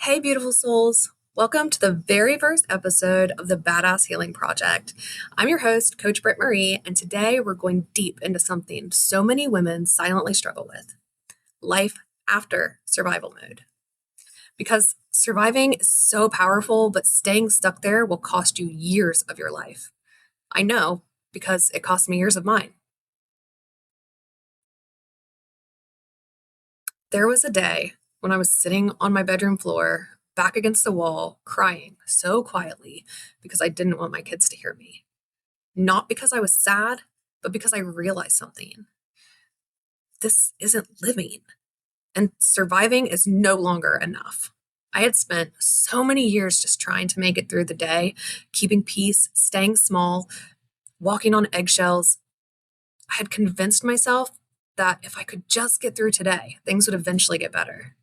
Hey, beautiful souls. Welcome to the very first episode of the Badass Healing Project. I'm your host, Coach Britt Marie, and today we're going deep into something so many women silently struggle with: life after survival mode. Because surviving is so powerful, but staying stuck there will cost you years of your life. I know because it cost me years of mine. There was a day when I was sitting on my bedroom floor, back against the wall, crying so quietly because I didn't want my kids to hear me. Not because I was sad, but because I realized something. This isn't living, and surviving is no longer enough. I had spent so many years just trying to make it through the day, keeping peace, staying small, walking on eggshells. I had convinced myself that if I could just get through today, things would eventually get better.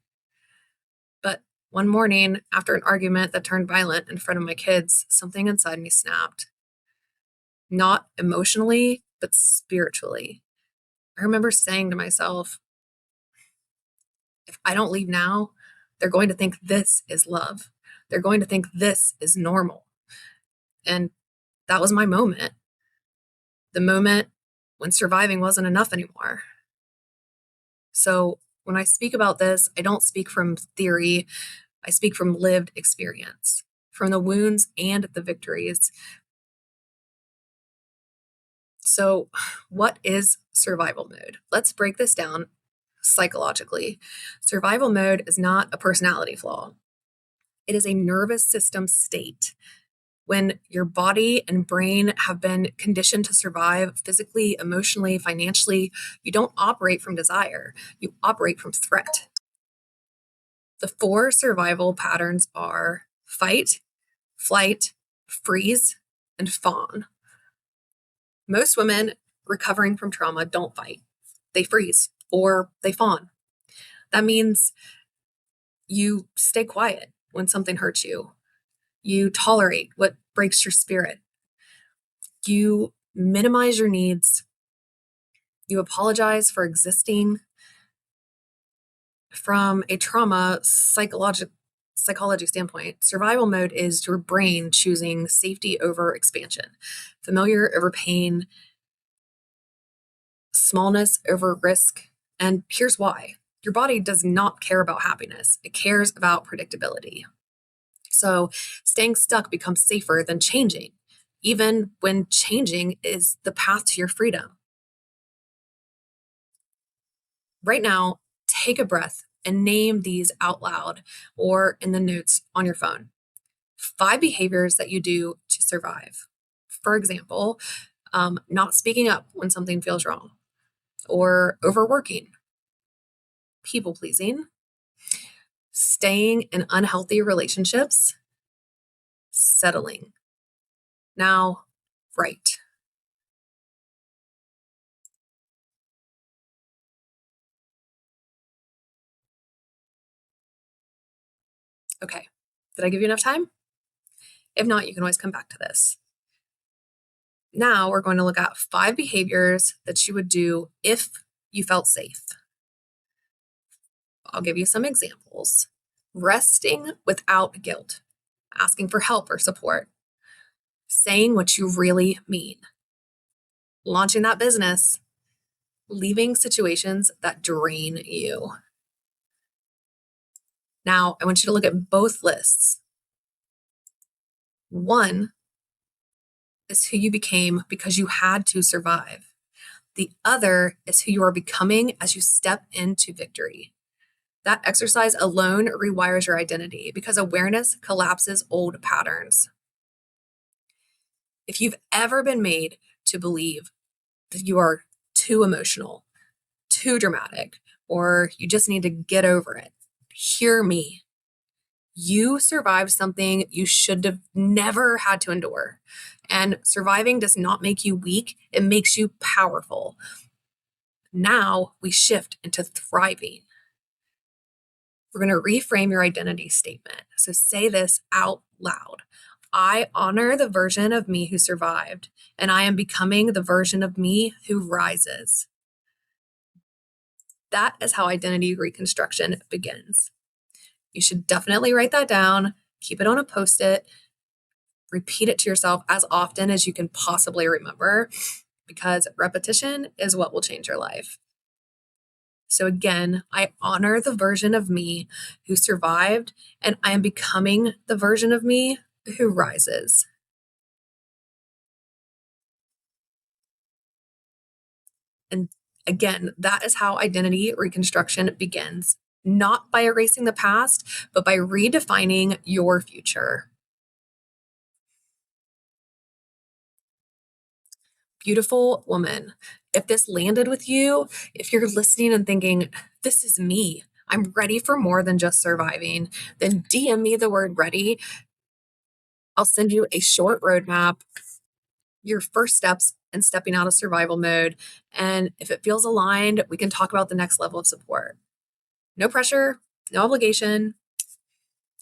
But one morning, after an argument that turned violent in front of my kids, something inside me snapped. Not emotionally, but spiritually. I remember saying to myself, if I don't leave now, they're going to think this is love. They're going to think this is normal. And that was my moment. The moment when surviving wasn't enough anymore. So when I speak about this, I don't speak from theory. I speak from lived experience, from the wounds and the victories. So, what is survival mode? Let's break this down psychologically. Survival mode is not a personality flaw, it is a nervous system state. When your body and brain have been conditioned to survive physically, emotionally, financially, you don't operate from desire, you operate from threat. The four survival patterns are fight, flight, freeze, and fawn. Most women recovering from trauma don't fight. They freeze or they fawn. That means you stay quiet when something hurts you. You tolerate what breaks your spirit. You minimize your needs. You apologize for existing. From a trauma psychology standpoint, survival mode is your brain choosing safety over expansion, familiar over pain, smallness over risk. And here's why. Your body does not care about happiness. It cares about predictability. So staying stuck becomes safer than changing, even when changing is the path to your freedom. Right now, take a breath and name these out loud or in the notes on your phone. 5 behaviors that you do to survive. For example, not speaking up when something feels wrong, or overworking, people pleasing, staying in unhealthy relationships, settling. Now, write. Okay, did I give you enough time? If not, you can always come back to this. Now we're going to look at 5 behaviors that you would do if you felt safe. I'll give you some examples. Resting without guilt, asking for help or support, saying what you really mean, launching that business, leaving situations that drain you. Now, I want you to look at both lists. 1 is who you became because you had to survive. The other is who you are becoming as you step into victory. That exercise alone rewires your identity because awareness collapses old patterns. If you've ever been made to believe that you are too emotional, too dramatic, or you just need to get over it, hear me. You survived something you should have never had to endure. And surviving does not make you weak, it makes you powerful. Now we shift into thriving. We're going to reframe your identity statement. So say this out loud. I honor the version of me who survived, and I am becoming the version of me who rises. That is how identity reconstruction begins. You should definitely write that down, keep it on a Post-it, repeat it to yourself as often as you can possibly remember, because repetition is what will change your life. So again, I honor the version of me who survived, and I am becoming the version of me who rises. And again, that is how identity reconstruction begins, not by erasing the past, but by redefining your future. Beautiful woman, if this landed with you, if you're listening and thinking, this is me, I'm ready for more than just surviving, then DM me the word ready. I'll send you a short roadmap, your first steps in stepping out of survival mode. And if it feels aligned, we can talk about the next level of support. No pressure, no obligation,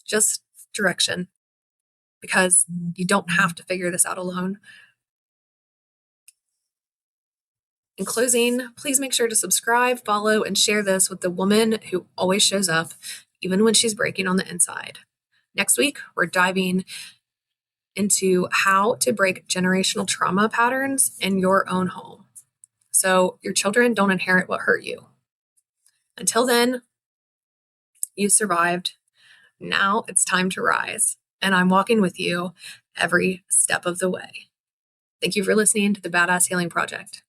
just direction, because you don't have to figure this out alone. In closing, please make sure to subscribe, follow, and share this with the woman who always shows up, even when she's breaking on the inside. Next week, we're diving into how to break generational trauma patterns in your own home, so your children don't inherit what hurt you. Until then, you survived. Now it's time to rise, and I'm walking with you every step of the way. Thank you for listening to the Badass Healing Project.